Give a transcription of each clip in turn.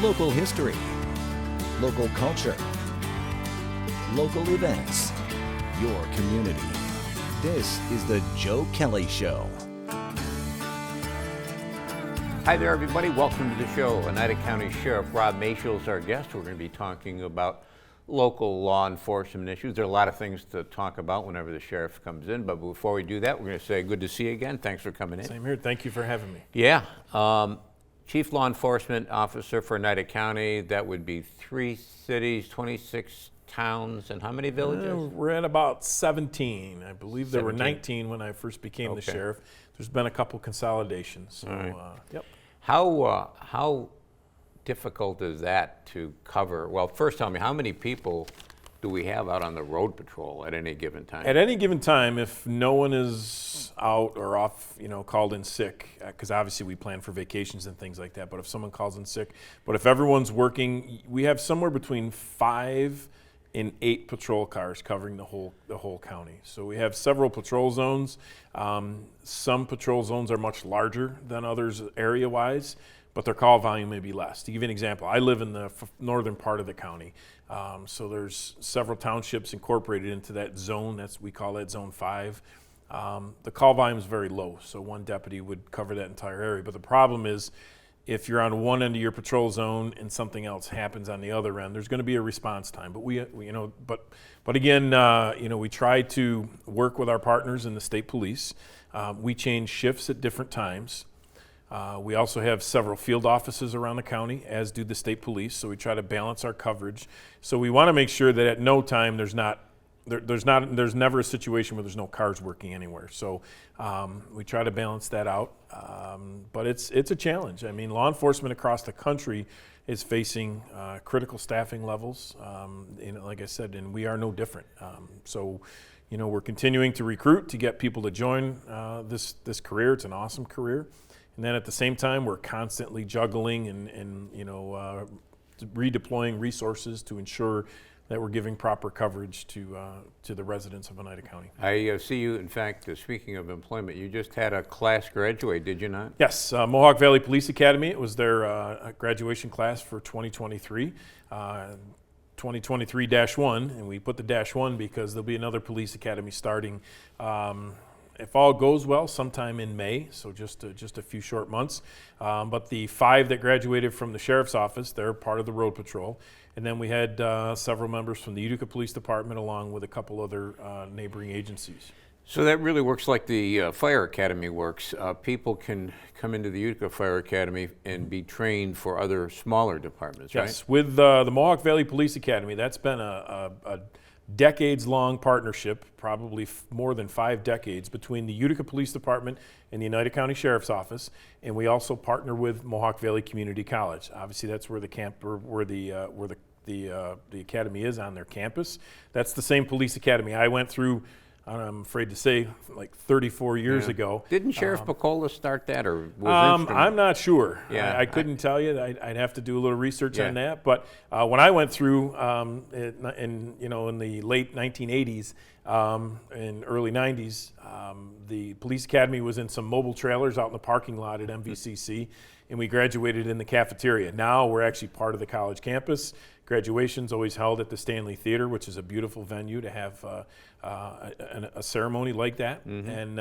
local history, local culture, local events, your community. This is the Joe Kelly Show. Hi there, everybody. Welcome to the show. Oneida County Sheriff Rob Maciol is our guest. We're going to be talking about local law enforcement issues. There are a lot of things to talk about whenever the sheriff comes in, but before we do that, we're going to say good to see you again. Thanks for coming in. Same here. Thank you for having me. Yeah. Chief Law Enforcement Officer for Oneida County. That would be 3 cities, 26 towns, and how many villages? We're at about 17. I believe there were 19 when I first became the sheriff. There's been a couple consolidations. So, right. Yep. How difficult is that to cover? Well, first tell me, how many people do we have out on the road patrol at any given time? At any given time, if no one is out or off, called in sick, because obviously we plan for vacations and things like that, but if someone calls in sick, but if everyone's working, we have somewhere between 5 and 8 patrol cars covering the whole county. So we have several patrol zones. Some patrol zones are much larger than others area-wise, but their call volume may be less. To give you an example, I live in the northern part of the county, so there's several townships incorporated into that zone. We call that Zone 5. The call volume is very low, so one deputy would cover that entire area. But the problem is, if you're on one end of your patrol zone and something else happens on the other end, there's going to be a response time. But we try to work with our partners in the state police. We change shifts at different times. We also have several field offices around the county, as do the state police. So we try to balance our coverage. So we want to make sure that at no time there's never a situation where there's no cars working anywhere. So we try to balance that out. But it's a challenge. I mean, law enforcement across the country is facing critical staffing levels. Like I said, and we are no different. So we're continuing to recruit to get people to join this career. It's an awesome career. And then at the same time, we're constantly juggling and redeploying resources to ensure that we're giving proper coverage to the residents of Oneida County. I see you, in fact, speaking of employment, you just had a class graduate, did you not? Yes, Mohawk Valley Police Academy. It was their graduation class for 2023. 2023-1, and we put the -1 because there'll be another police academy starting if all goes well, sometime in May, so just a few short months. But the 5 that graduated from the sheriff's office, they're part of the road patrol. And then we had several members from the Utica Police Department along with a couple other neighboring agencies. So that really works like the fire academy works. People can come into the Utica Fire Academy and be trained for other smaller departments, right? Yes, with the Mohawk Valley Police Academy, that's been a decades-long partnership, probably more than 5 decades, between the Utica Police Department and the Oneida County Sheriff's Office, and we also partner with Mohawk Valley Community College. Obviously, that's where the academy is on their campus. That's the same police academy I went through. I'm afraid to say, like 34 years ago. Didn't Sheriff Picola start that, or was I'm not sure. Yeah, I couldn't tell you. I'd have to do a little research on that. But when I went through in the late 1980s and early 90s, the police academy was in some mobile trailers out in the parking lot at MVCC, and we graduated in the cafeteria. Now we're actually part of the college campus. Graduation's always held at the Stanley Theater, which is a beautiful venue to have a ceremony like that. Mm-hmm. And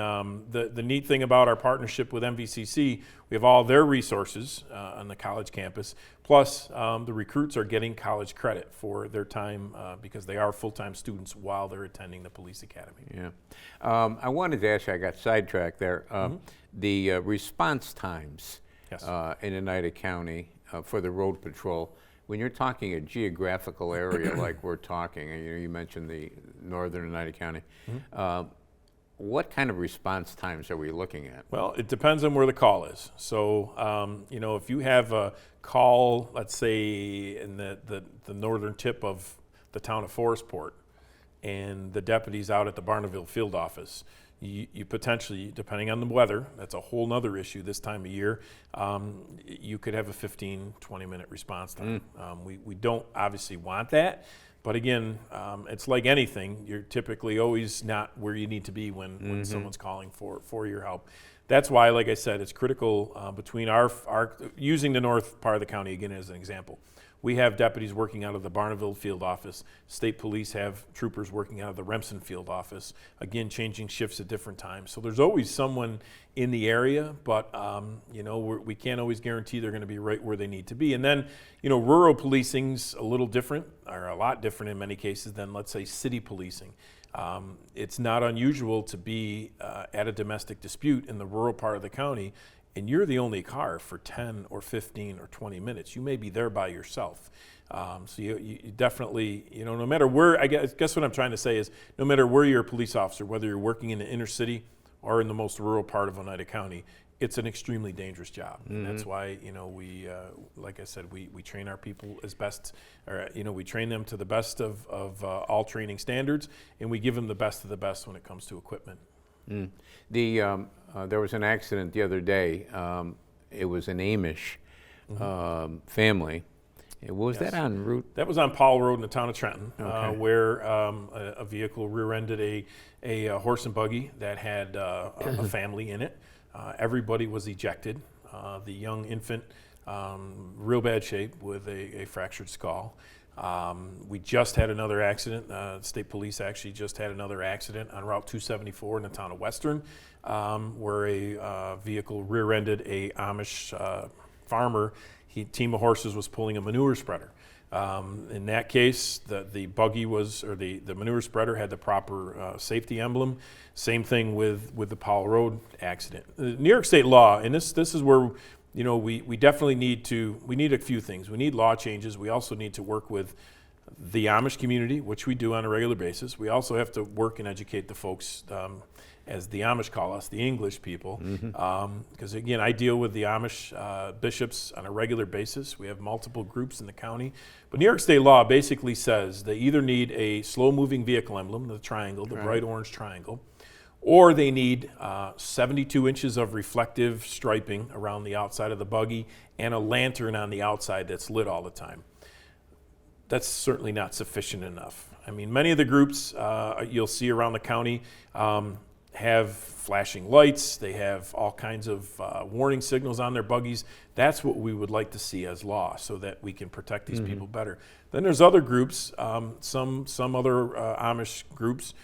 the neat thing about our partnership with MVCC, we have all their resources on the college campus, plus the recruits are getting college credit for their time because they are full-time students while they're attending the police academy. Yeah. I wanted to ask you, I got sidetracked there, the response times in Oneida County for the road patrol. When you're talking a geographical area like we're talking, you mentioned the northern Oneida County, what kind of response times are we looking at? Well, it depends on where the call is. So, if you have a call, let's say in the northern tip of the town of Forestport, and the deputy's out at the Barneville field office, you potentially, depending on the weather, that's a whole nother issue this time of year, you could have a 15, 20-minute response time. We don't obviously want that, But again, it's like anything. You're typically always not where you need to be when someone's calling for your help. That's why, like I said, it's critical between our using the north part of the county again as an example. We have deputies working out of the Barneville field office. State police have troopers working out of the Remsen field office, again, changing shifts at different times. So there's always someone in the area, but we can't always guarantee they're going to be right where they need to be. And then, rural policing's a little different, or a lot different in many cases than, let's say, city policing. It's not unusual to be at a domestic dispute in the rural part of the county, and you're the only car for 10 or 15 or 20 minutes. You may be there by yourself. So you definitely, no matter where, I guess what I'm trying to say is, no matter where you're a police officer, whether you're working in the inner city or in the most rural part of Oneida County, it's an extremely dangerous job. And that's why, we, like I said, we train our people as best, or, we train them to the best of all training standards, and we give them the best of the best when it comes to equipment. There was an accident the other day. It was an Amish family. Was that on route? That was on Powell Road in the town of Trenton, where a vehicle rear-ended a horse and buggy that had a family in it. Everybody was ejected. The young infant, real bad shape with a fractured skull. We just had another accident. State police actually just had another accident on Route 274 in the town of Western, where a vehicle rear-ended a Amish farmer. Team of horses was pulling a manure spreader. In that case, the buggy the manure spreader had the proper safety emblem. Same thing with the Powell Road accident. New York state law, and this is where we definitely need a few things. We need law changes. We also need to work with the Amish community, which we do on a regular basis. We also have to work and educate the folks, as the Amish call us, the English people. Because again, I deal with the Amish bishops on a regular basis. We have multiple groups in the county. But New York state law basically says they either need a slow-moving vehicle emblem, the triangle, the bright orange triangle, or they need 72 inches of reflective striping around the outside of the buggy and a lantern on the outside that's lit all the time. That's certainly not sufficient enough. I mean, many of the groups you'll see around the county have flashing lights. They have all kinds of warning signals on their buggies. That's what we would like to see as law, so that we can protect these people better. Then there's other groups, some other Amish groups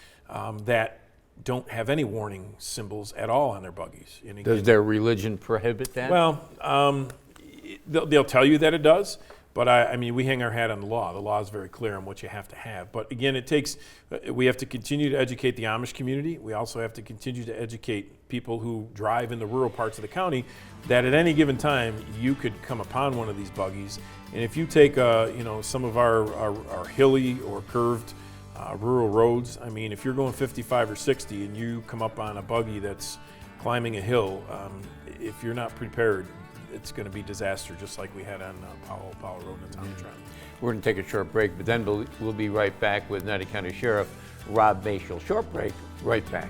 that don't have any warning symbols at all on their buggies. And again, does their religion prohibit that? Well, they'll tell you that it does. But I mean, we hang our hat on the law. The law is very clear on what you have to have. But again, we have to continue to educate the Amish community. We also have to continue to educate people who drive in the rural parts of the county that at any given time, you could come upon one of these buggies. And if you take, some of our hilly or curved rural roads, I mean, if you're going 55 or 60 and you come up on a buggy that's climbing a hill, if you're not prepared, it's going to be disaster, just like we had on Powell Road in the town of Trenton. We're going to take a short break, but then we'll be right back with Oneida County Sheriff Rob Maciol. Short break, right back.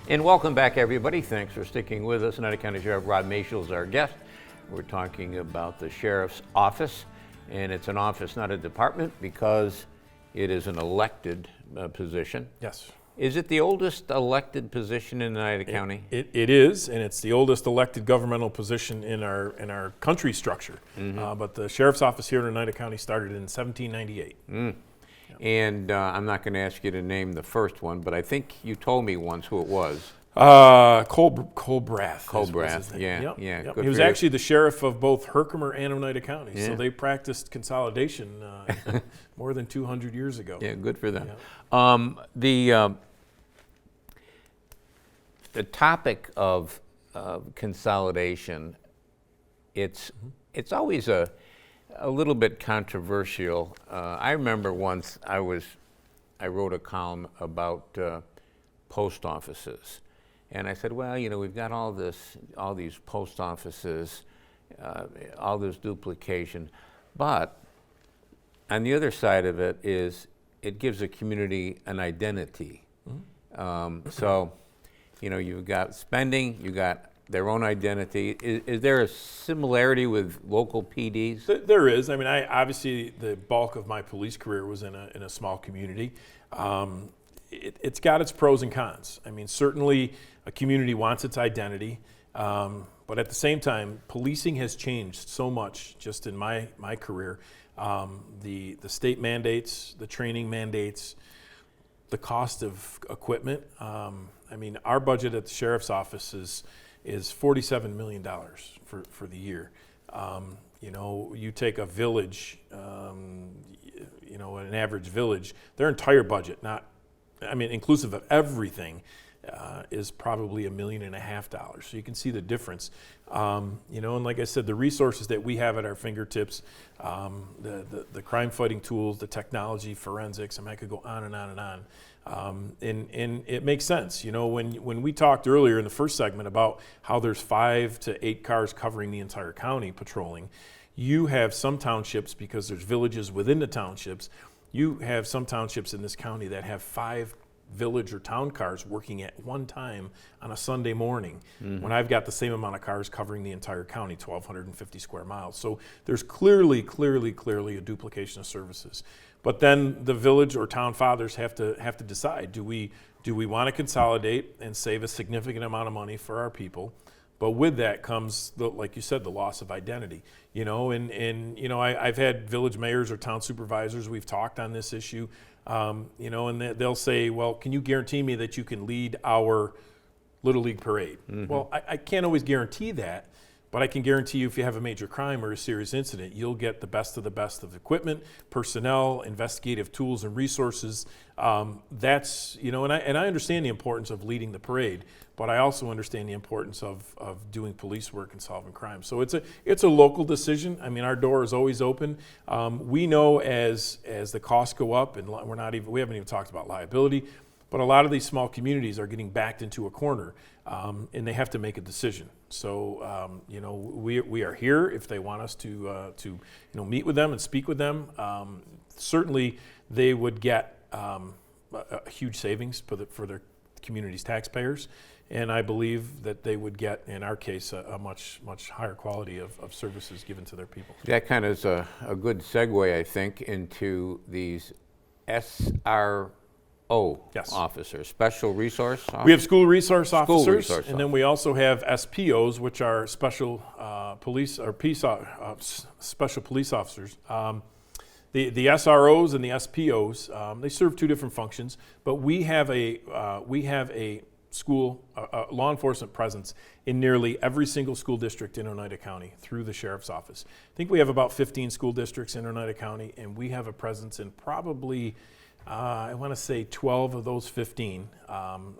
And welcome back, everybody. Thanks for sticking with us. Oneida County Sheriff Rob Maciol is our guest. We're talking about the sheriff's office, and it's an office, not a department, because it is an elected position. Yes. Is it the oldest elected position in Oneida County? It is, and it's the oldest elected governmental position in our country structure. But the sheriff's office here in Oneida County started in 1798. And I'm not going to ask you to name the first one, but I think you told me once who it was. Colbrath. Colbrath, yeah. He was actually the sheriff of both Herkimer and Oneida County, so they practiced consolidation more than 200 years ago. Yeah, good for them. Yeah. The topic of consolidation, it's always a little bit controversial. I remember once I wrote a column about post offices, and I said, well, we've got all these post offices, all this duplication, but on the other side of it is it gives a community an identity. So, you've got spending, you got their own identity. Is there a similarity with local PDs? There is. I mean, obviously the bulk of my police career was in a small community. It's got its pros and cons. I mean, certainly a community wants its identity, but at the same time, policing has changed so much just in my career. The state mandates, the training mandates, the cost of equipment. I mean, our budget at the sheriff's office is $47 million for the year. You take a village, an average village, their entire budget, inclusive of everything, is probably $1.5 million. So you can see the difference. And like I said, the resources that we have at our fingertips, the crime fighting tools, the technology, forensics, I could go on and on and on. And it makes sense. When we talked earlier in the first segment about how there's 5 to 8 cars covering the entire county patrolling, you have some townships, because there's villages within the townships, you have some townships in this county that have 5 village or town cars working at one time on a Sunday morning, when I've got the same amount of cars covering the entire county, 1,250 square miles. So there's clearly a duplication of services. But then the village or town fathers have to decide, do we want to consolidate and save a significant amount of money for our people? But with that comes, like you said, the loss of identity. I've had village mayors or town supervisors, we've talked on this issue, and they'll say, well, can you guarantee me that you can lead our Little League parade? Well, I can't always guarantee that, but I can guarantee you if you have a major crime or a serious incident, you'll get the best of equipment, personnel, investigative tools and resources. That's, and I understand the importance of leading the parade, but I also understand the importance of doing police work and solving crime. So it's a local decision. I mean, our door is always open. We know as the costs go up, and we haven't even talked about liability, but a lot of these small communities are getting backed into a corner, and they have to make a decision. So, we are here if they want us to meet with them and speak with them. Certainly, they would get a huge savings for their community's taxpayers, and I believe that they would get, in our case, a much higher quality of services given to their people. That kind of is a good segue, I think, into these SRO officers, special resource officers? We have school resource officers, and then we also have SPOs, which are special special police officers. The SROs and the SPOs, they serve 2 different functions, but we have a school law enforcement presence in nearly every single school district in Oneida County through the sheriff's office. I think we have about 15 school districts in Oneida County, and we have a presence in probably I want to say 12 of those 15.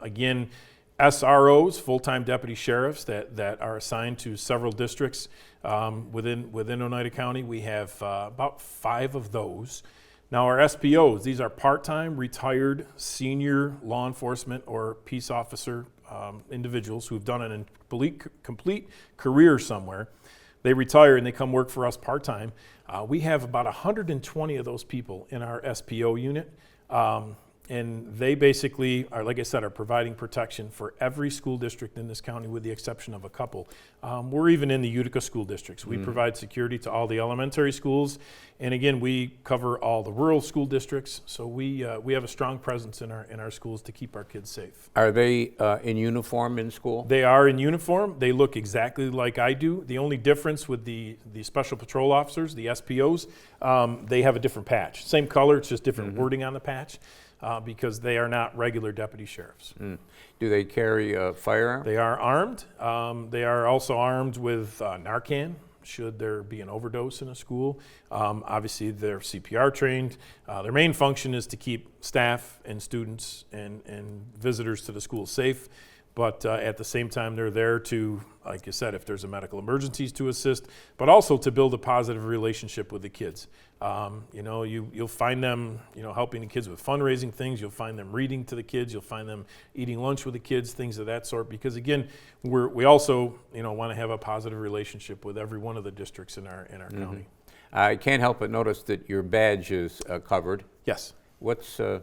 Again, SROs, full-time deputy sheriffs that are assigned to several districts within Oneida County. We have about 5 of those. Now our SPOs, these are part-time, retired, senior law enforcement or peace officer individuals who've done an complete career somewhere. They retire and they come work for us part-time. We have about 120 of those people in our SPO unit. And they basically are, like I said, are providing protection for every school district in this county with the exception of a couple. We're even in the Utica school districts. We provide security to all the elementary schools. And again, we cover all the rural school districts. So we have a strong presence in our schools to keep our kids safe. Are they in uniform in school? They are in uniform. They look exactly like I do. The only difference with the special patrol officers, the SPOs, they have a different patch. Same color, it's just different wording on the patch. Because they are not regular deputy sheriffs. Do they carry a firearm? They are armed. They are also armed with Narcan, should there be an overdose in a school. Obviously, they're CPR trained. Their main function is to keep staff and students and visitors to the school safe. But at the same time, they're there to, like you said, if there's a medical emergencies, to assist, but also to build a positive relationship with the kids. You'll find them, helping the kids with fundraising things. You'll find them reading to the kids. You'll find them eating lunch with the kids, things of that sort. Because again, we also, want to have a positive relationship with every one of the districts in our county. I can't help but notice that your badge is covered. Yes.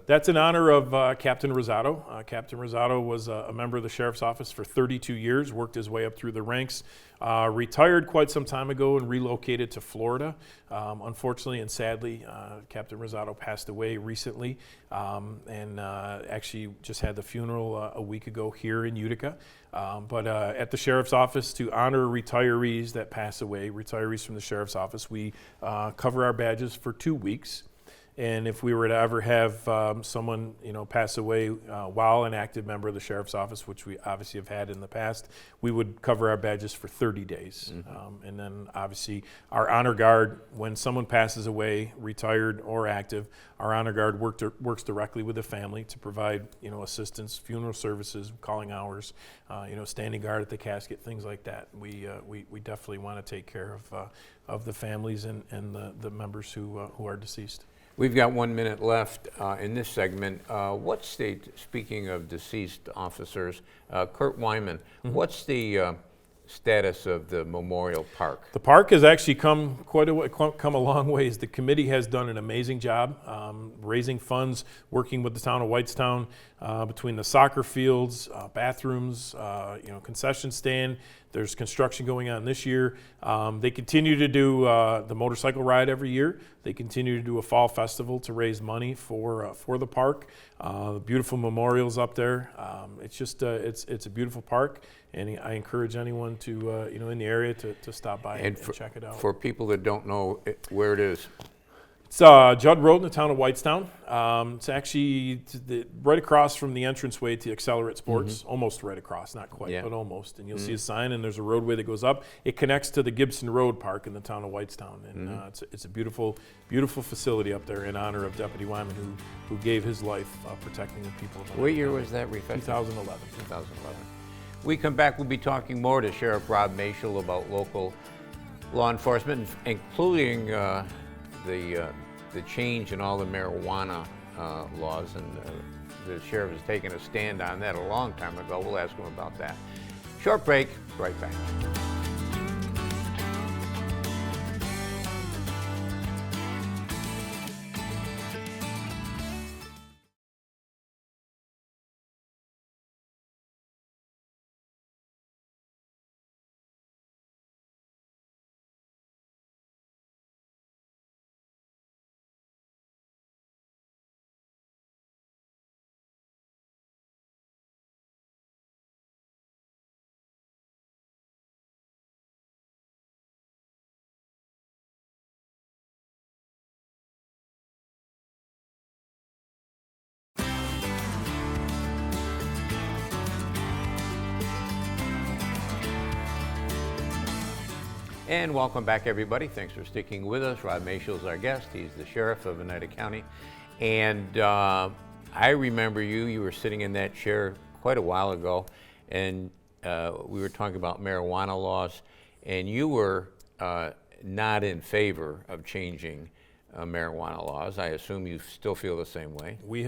That's in honor of Captain Rosado. Captain Rosado was a member of the Sheriff's Office for 32 years, worked his way up through the ranks, retired quite some time ago and relocated to Florida. Unfortunately and sadly, Captain Rosado passed away recently, and actually just had the funeral a week ago here in Utica. But at the Sheriff's Office, to honor retirees that pass away, retirees from the Sheriff's Office, we cover our badges for 2 weeks. And if we were to ever have someone, pass away while an active member of the Sheriff's Office, which we obviously have had in the past, we would cover our badges for 30 days. And then obviously our honor guard, when someone passes away, retired or active, our honor guard works directly with the family to provide, assistance, funeral services, calling hours, standing guard at the casket, things like that. We definitely want to take care of the families and the members who are deceased. We've got 1 minute left in this segment. Speaking of deceased officers, Kurt Wyman, what's the status of the Memorial Park? The park has actually come a long ways. The committee has done an amazing job raising funds, working with the town of Whitestown between the soccer fields, bathrooms, concession stand. There's construction going on this year. They continue to do the motorcycle ride every year. They continue to do a fall festival to raise money for the park. The beautiful memorials up there. It's just it's a beautiful park, and I encourage anyone to in the area to stop by and check it out. For people that don't know where it is. It's Judd Road in the town of Whitestown. It's actually right across from the entranceway to Accelerate Sports, almost right across, not quite, but almost. And you'll see a sign, and there's a roadway that goes up. It connects to the Gibson Road Park in the town of Whitestown, and it's a beautiful, beautiful facility up there in honor of Deputy Wyman, who gave his life protecting the people. What year was that? 2011. 2011. We come back, we'll be talking more to Sheriff Rob Maciol about local law enforcement, including the change in all the marijuana laws, and the sheriff has taken a stand on that a long time ago. We'll ask him about that. Short break, right back. And welcome back, everybody. Thanks for sticking with us. Rob Maciol is our guest. He's the sheriff of Oneida County. And I remember you were sitting in that chair quite a while ago, and we were talking about marijuana laws, and you were not in favor of changing marijuana laws. I assume you still feel the same way. We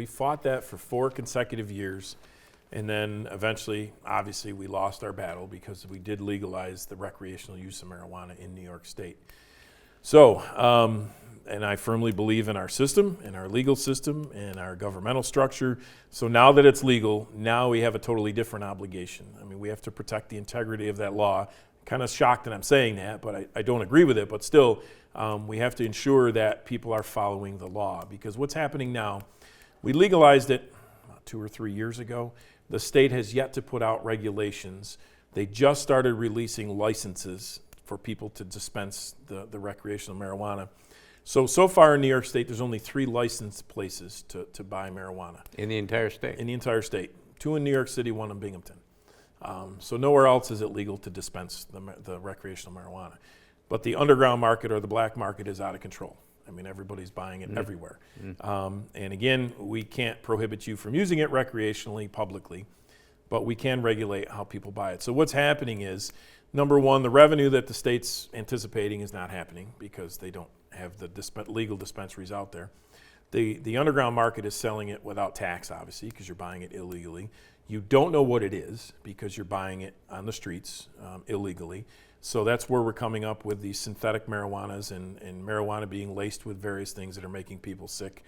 fought that for 4 consecutive years. And then eventually, obviously, we lost our battle because we did legalize the recreational use of marijuana in New York State. So, and I firmly believe in our system, in our legal system, in our governmental structure. So now that it's legal, now we have a totally different obligation. I mean, we have to protect the integrity of that law. Kind of shocked that I'm saying that, but I don't agree with it. But still, we have to ensure that people are following the law. Because what's happening now, we legalized it 2 or 3 years ago. The state has yet to put out regulations. They just started releasing licenses for people to dispense the recreational marijuana. So far in New York State, there's only 3 licensed places to buy marijuana. In the entire state? In the entire state. 2 in New York City, 1 in Binghamton. So nowhere else is it legal to dispense the recreational marijuana. But the underground market or the black market is out of control. I mean, everybody's buying it everywhere. And again, we can't prohibit you from using it recreationally, publicly, but we can regulate how people buy it. So what's happening is, number one, the revenue that the state's anticipating is not happening because they don't have the legal dispensaries out there. The underground market is selling it without tax, obviously, because you're buying it illegally. You don't know what it is because you're buying it on the streets illegally. So that's where we're coming up with these synthetic marijuanas and marijuana being laced with various things that are making people sick.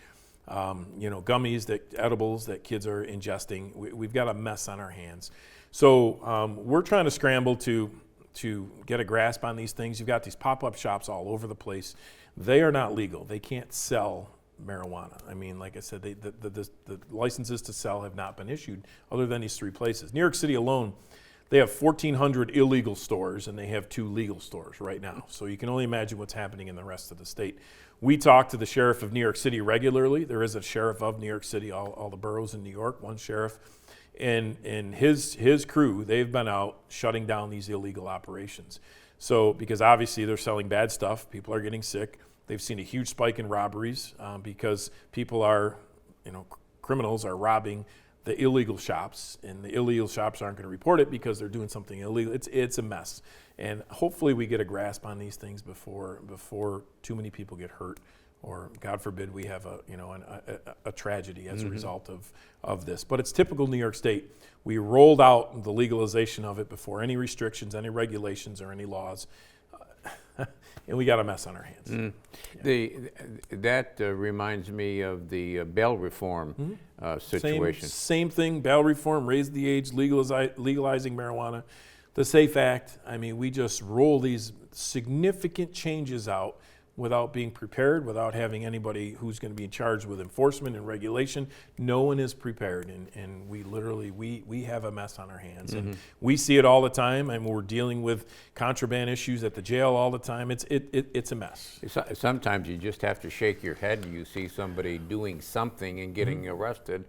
Gummies, edibles that kids are ingesting. We've got a mess on our hands. So we're trying to scramble to get a grasp on these things. You've got these pop-up shops all over the place. They are not legal. They can't sell marijuana. I mean, like I said, the licenses to sell have not been issued other than these 3 places. New York City alone, they have 1,400 illegal stores and they have 2 legal stores right now. So you can only imagine what's happening in the rest of the state. We talk to the sheriff of New York City regularly. There is a sheriff of New York City, all the boroughs in New York, one sheriff. And his crew, they've been out shutting down these illegal operations. So, because obviously they're selling bad stuff, people are getting sick. They've seen a huge spike in robberies because criminals are robbing the illegal shops, and the illegal shops aren't going to report it because they're doing something illegal. It's a mess, and hopefully we get a grasp on these things before too many people get hurt, or God forbid we have a tragedy as a result of this. But it's typical New York State. We rolled out the legalization of it before any restrictions, any regulations, or any laws. And we got a mess on our hands. That reminds me of the bail reform situation. Same thing, bail reform, raise the age, legalizing marijuana. The SAFE Act, I mean, we just roll these significant changes out without being prepared, without having anybody who's going to be charged with enforcement and regulation. No one is prepared, and we literally, we have a mess on our hands. And we see it all the time, and we're dealing with contraband issues at the jail all the time. It's a mess. Sometimes you just have to shake your head and you see somebody doing something and getting arrested,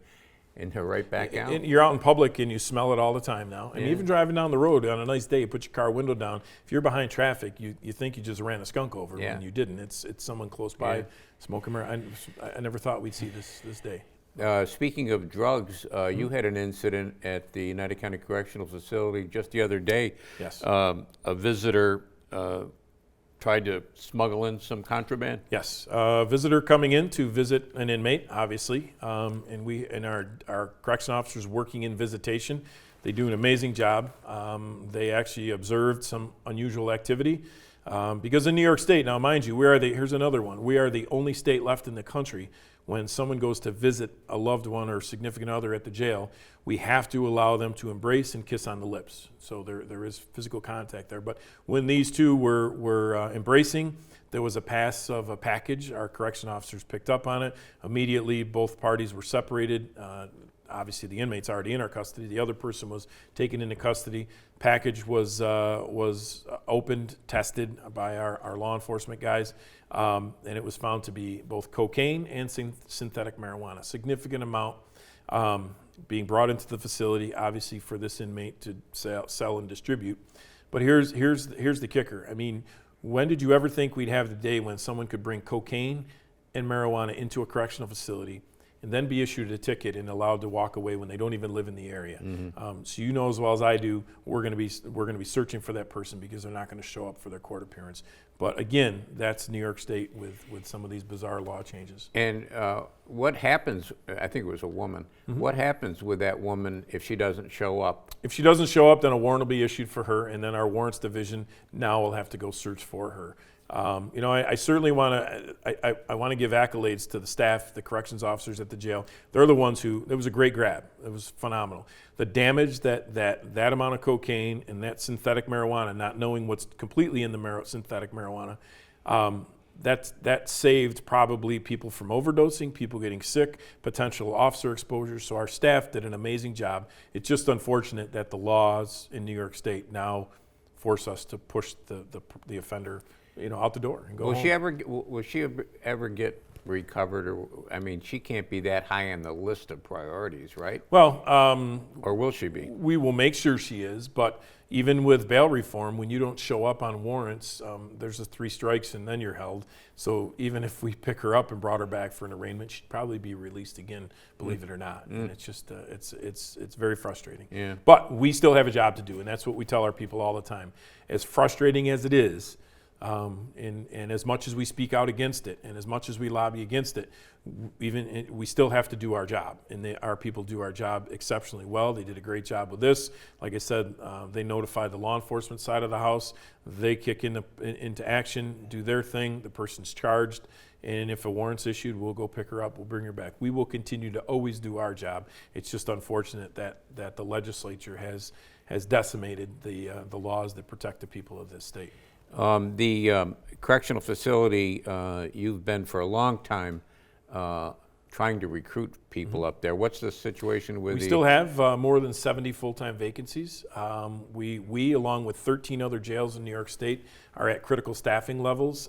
and they're right back out. And you're out in public and you smell it all the time now. And even driving down the road on a nice day, you put your car window down. If you're behind traffic, you think you just ran a skunk over when you didn't. It's someone close by smoking marijuana. I never thought we'd see this day. Speaking of drugs, you had an incident at the Oneida County Correctional Facility just the other day. Yes. A visitor tried to smuggle in some contraband? Yes, a visitor coming in to visit an inmate, obviously, and our correction officers working in visitation. They do an amazing job. They actually observed some unusual activity because in New York State, now mind you, here's another one. We are the only state left in the country when someone goes to visit a loved one or significant other at the jail, we have to allow them to embrace and kiss on the lips. So there is physical contact there. But when these two were embracing, there was a pass of a package. Our correction officers picked up on it. Immediately, both parties were separated. Obviously, the inmate's already in our custody. The other person was taken into custody. Package was opened, tested by our law enforcement guys, and it was found to be both cocaine and synthetic marijuana. Significant amount being brought into the facility, obviously for this inmate to sell and distribute. But here's the kicker. I mean, when did you ever think we'd have the day when someone could bring cocaine and marijuana into a correctional facility and then be issued a ticket and allowed to walk away when they don't even live in the area? So you know as well as I do, we're going to be searching for that person because they're not going to show up for their court appearance. But again, that's New York State with some of these bizarre law changes. And what happens? I think it was a woman. What happens with that woman if she doesn't show up? If she doesn't show up, then a warrant will be issued for her, and then our warrants division now will have to go search for her. I certainly want to. I want to give accolades to the staff, the corrections officers at the jail. They're the ones who. It was a great grab. It was phenomenal. The damage that amount of cocaine and that synthetic marijuana, not knowing what's completely in the synthetic marijuana, that saved probably people from overdosing, people getting sick, potential officer exposure. So our staff did an amazing job. It's just unfortunate that the laws in New York State now force us to push the offender out the door and go home. Will she ever get recovered, or I mean, she can't be that high on the list of priorities, right? Well, Or will she be? we will make sure she is, but even with bail reform, when you don't show up on warrants, there's a 3 strikes and then you're held. So even if we pick her up and brought her back for an arraignment, she'd probably be released again, believe it or not. And it's just, it's very frustrating. Yeah. But we still have a job to do, and that's what we tell our people all the time. As frustrating as it is, and as much as we speak out against it, and as much as we lobby against it, we still have to do our job, and our people do our job exceptionally well. They did a great job with this. Like I said, they notify the law enforcement side of the house. They kick into action, do their thing. The person's charged, and if a warrant's issued, we'll go pick her up. We'll bring her back. We will continue to always do our job. It's just unfortunate that the legislature has decimated the laws that protect the people of this state. The correctional facility, you've been for a long time trying to recruit people up there. What's the situation with We still have more than 70 full-time vacancies. We, along with 13 other jails in New York State, are at critical staffing levels.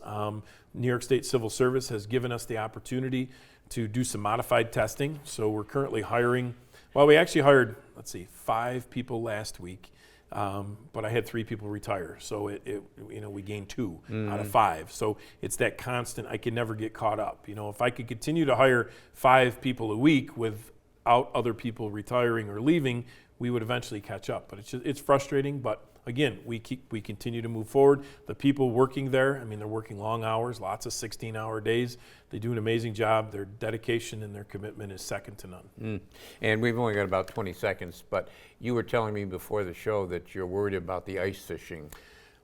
New York State Civil Service has given us the opportunity to do some modified testing. So we're currently hiring, well, we actually hired, 5 people last week. But I had 3 people retire, so we gained 2 out of 5. So it's that constant. I can never get caught up. If I could continue to hire 5 people a week without other people retiring or leaving, we would eventually catch up. But it's frustrating. But again, we continue to move forward. The people working there, they're working long hours, lots of 16-hour days. They do an amazing job. Their dedication and their commitment is second to none. And we've only got about 20 seconds, but you were telling me before the show that you're worried about the ice fishing.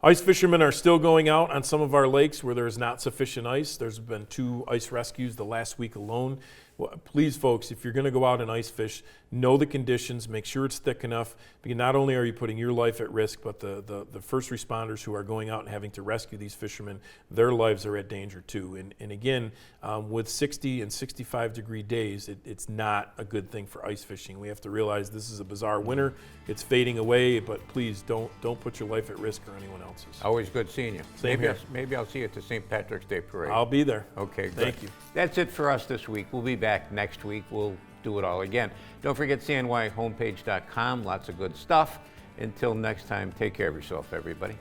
Ice fishermen are still going out on some of our lakes where there is not sufficient ice. There's been 2 ice rescues the last week alone. Well, please, folks, if you're going to go out and ice fish, know the conditions, make sure it's thick enough, because not only are you putting your life at risk, but the first responders who are going out and having to rescue these fishermen, their lives are at danger too. And again, with 60 and 65-degree days, it's not a good thing for ice fishing. We have to realize this is a bizarre winter. It's fading away, but please don't put your life at risk or anyone else's. Always good seeing you. Same here. Maybe I'll see you at the St. Patrick's Day Parade. I'll be there. Okay, good. Thank you. That's it for us this week. We'll be back next week. We'll do it all again. Don't forget CNYhomepage.com. Lots of good stuff. Until next time, take care of yourself, everybody.